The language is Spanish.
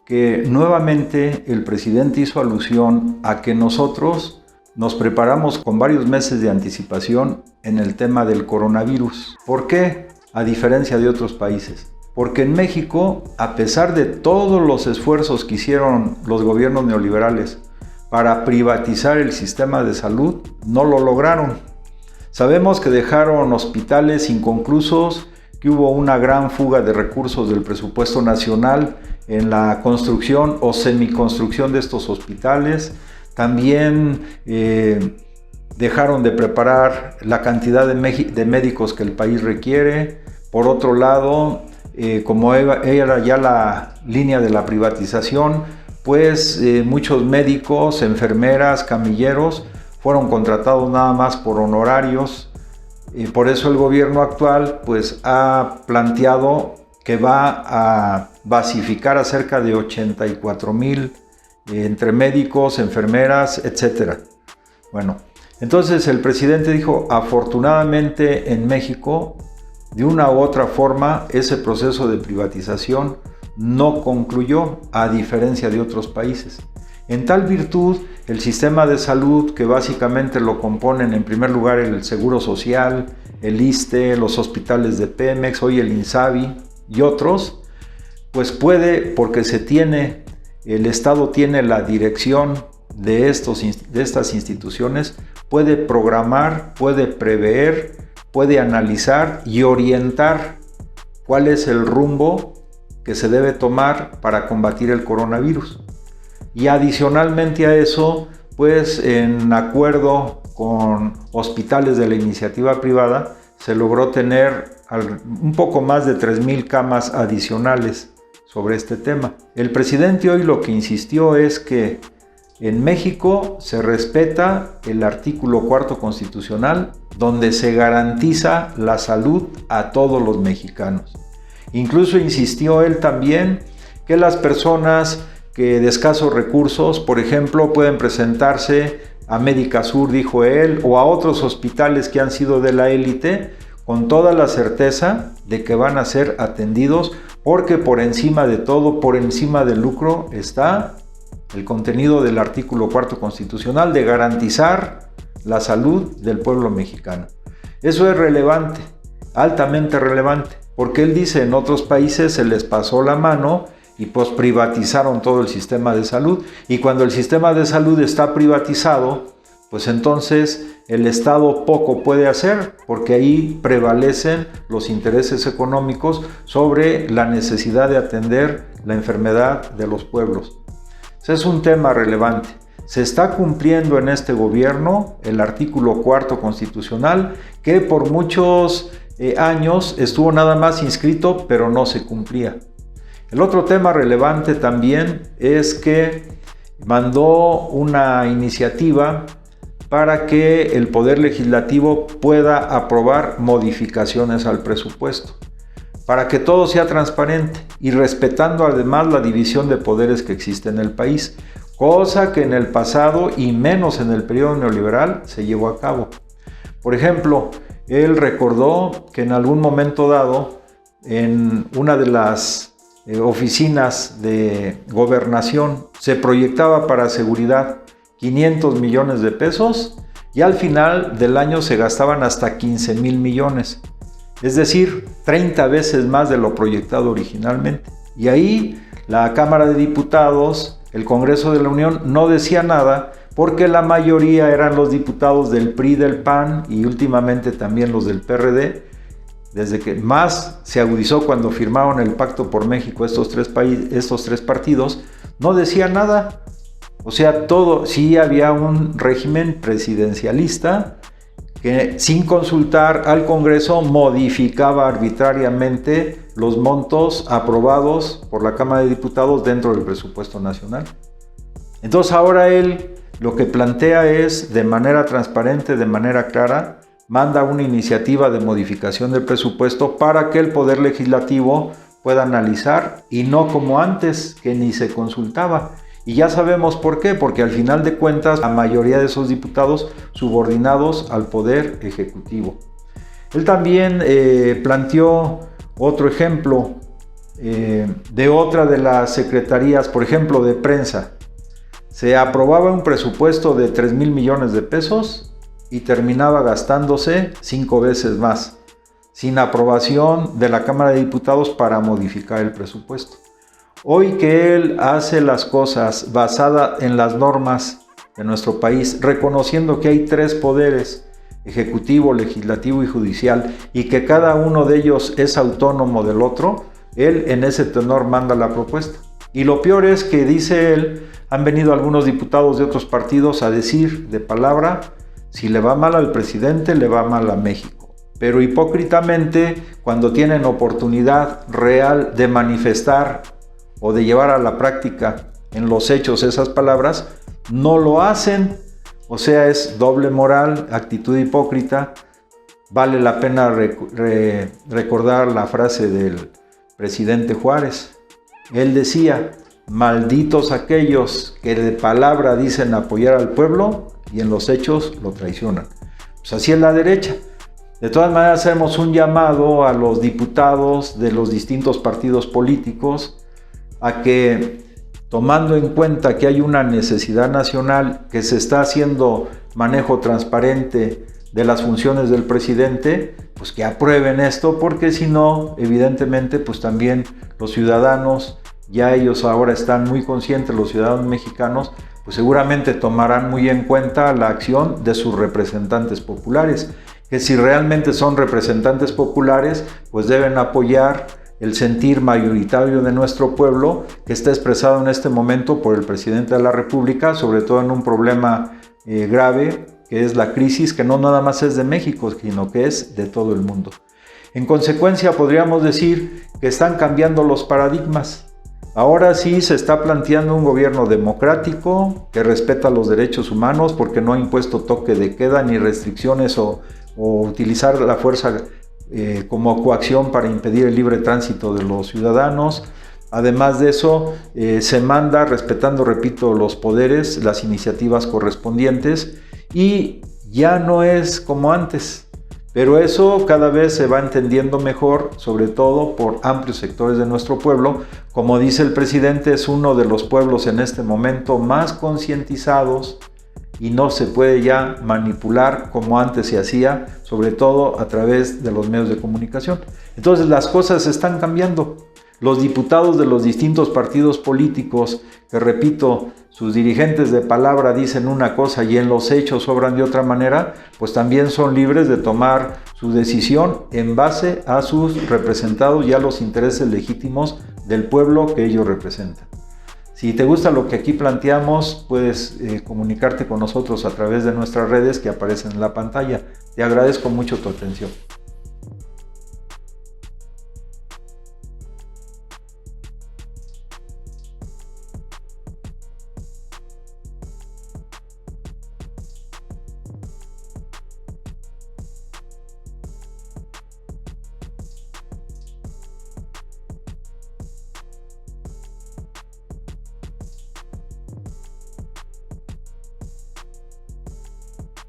que nuevamente el presidente hizo alusión a que nosotros nos preparamos con varios meses de anticipación en el tema del coronavirus. ¿Por qué? A diferencia de otros países. Porque en México, a pesar de todos los esfuerzos que hicieron los gobiernos neoliberales para privatizar el sistema de salud, no lo lograron. Sabemos que dejaron hospitales inconclusos, que hubo una gran fuga de recursos del presupuesto nacional en la construcción o semiconstrucción de estos hospitales. También dejaron de preparar la cantidad de médicos que el país requiere. Por otro lado, como era ya la línea de la privatización, pues muchos médicos, enfermeras, camilleros fueron contratados nada más por honorarios. Por eso el gobierno actual pues ha planteado que va a basificar a cerca de 84,000 entre médicos, enfermeras, etc. Bueno, entonces el presidente dijo, afortunadamente en México, de una u otra forma, ese proceso de privatización no concluyó, a diferencia de otros países. En tal virtud, el sistema de salud, que básicamente lo componen en primer lugar el Seguro Social, el ISSSTE, los hospitales de Pemex, hoy el INSABI y otros, pues puede, porque el Estado tiene la dirección de estas instituciones, puede programar, puede prever, puede analizar y orientar cuál es el rumbo que se debe tomar para combatir el coronavirus. Y adicionalmente a eso, pues en acuerdo con hospitales de la iniciativa privada, se logró tener un poco más de 3,000 camas adicionales sobre este tema. El presidente hoy lo que insistió es que en México se respeta el artículo 4 constitucional, donde se garantiza la salud a todos los mexicanos. Incluso insistió él también que las personas que de escasos recursos, por ejemplo, pueden presentarse a Médica Sur, dijo él, o a otros hospitales que han sido de la élite, con toda la certeza de que van a ser atendidos, porque por encima de todo, por encima del lucro, está el contenido del artículo 4 constitucional de garantizar la salud del pueblo mexicano. Eso es relevante, altamente relevante, porque él dice en otros países se les pasó la mano y pues privatizaron todo el sistema de salud, y cuando el sistema de salud está privatizado, pues entonces el Estado poco puede hacer, porque ahí prevalecen los intereses económicos sobre la necesidad de atender la enfermedad de los pueblos. Ese es un tema relevante. Se está cumpliendo en este gobierno el artículo 4 constitucional, que por muchos años estuvo nada más inscrito, pero no se cumplía. El otro tema relevante también es que mandó una iniciativa para que el Poder Legislativo pueda aprobar modificaciones al presupuesto, para que todo sea transparente y respetando además la división de poderes que existe en el país, cosa que en el pasado y menos en el periodo neoliberal se llevó a cabo. Por ejemplo, él recordó que en algún momento dado, en una de las oficinas de gobernación se proyectaba para seguridad 500 millones de pesos y al final del año se gastaban hasta 15,000 millones. Es decir, 30 veces más de lo proyectado originalmente. Y ahí la Cámara de Diputados, el Congreso de la Unión, no decía nada porque la mayoría eran los diputados del PRI, del PAN y últimamente también los del PRD, desde que más se agudizó cuando firmaron el Pacto por México estos tres partidos, no decía nada. O sea, sí había un régimen presidencialista que sin consultar al Congreso modificaba arbitrariamente los montos aprobados por la Cámara de Diputados dentro del presupuesto nacional. Entonces ahora él lo que plantea es, de manera transparente, de manera clara, manda una iniciativa de modificación del presupuesto para que el Poder Legislativo pueda analizar, y no como antes, que ni se consultaba. Y ya sabemos por qué, porque al final de cuentas la mayoría de esos diputados subordinados al Poder Ejecutivo. Él también planteó otro ejemplo, de otra de las secretarías, por ejemplo, de prensa, se aprobaba un presupuesto de 3,000 millones de pesos y terminaba gastándose 5 veces más, sin aprobación de la Cámara de Diputados para modificar el presupuesto. Hoy que él hace las cosas basadas en las normas de nuestro país, reconociendo que hay 3 poderes, ejecutivo, legislativo y judicial, y que cada uno de ellos es autónomo del otro, él en ese tenor manda la propuesta. Y lo peor es que, dice él, han venido algunos diputados de otros partidos a decir de palabra, si le va mal al presidente, le va mal a México. Pero hipócritamente, cuando tienen oportunidad real de manifestar o de llevar a la práctica en los hechos esas palabras, no lo hacen. O sea, es doble moral, actitud hipócrita. Vale la pena recordar la frase del presidente Juárez. Él decía, malditos aquellos que de palabra dicen apoyar al pueblo y en los hechos lo traicionan. Pues así es la derecha. De todas maneras, hacemos un llamado a los diputados de los distintos partidos políticos a que, tomando en cuenta que hay una necesidad nacional, que se está haciendo manejo transparente de las funciones del presidente, pues que aprueben esto, porque si no, evidentemente, pues también los ciudadanos, ya ellos ahora están muy conscientes, los ciudadanos mexicanos, pues seguramente tomarán muy en cuenta la acción de sus representantes populares, que si realmente son representantes populares, pues deben apoyar el sentir mayoritario de nuestro pueblo, que está expresado en este momento por el presidente de la República, sobre todo en un problema grave, que es la crisis, que no nada más es de México, sino que es de todo el mundo. En consecuencia, podríamos decir que están cambiando los paradigmas. Ahora sí se está planteando un gobierno democrático que respeta los derechos humanos, porque no ha impuesto toque de queda ni restricciones o utilizar la fuerza como coacción para impedir el libre tránsito de los ciudadanos. Además de eso, se manda, respetando, repito, los poderes, las iniciativas correspondientes, y ya no es como antes. Pero eso cada vez se va entendiendo mejor, sobre todo por amplios sectores de nuestro pueblo. Como dice el presidente, es uno de los pueblos en este momento más concientizados y no se puede ya manipular como antes se hacía, sobre todo a través de los medios de comunicación. Entonces las cosas están cambiando. Los diputados de los distintos partidos políticos, que repito, sus dirigentes de palabra dicen una cosa y en los hechos obran de otra manera, pues también son libres de tomar su decisión en base a sus representados y a los intereses legítimos del pueblo que ellos representan. Si te gusta lo que aquí planteamos, puedes comunicarte con nosotros a través de nuestras redes que aparecen en la pantalla. Te agradezco mucho tu atención.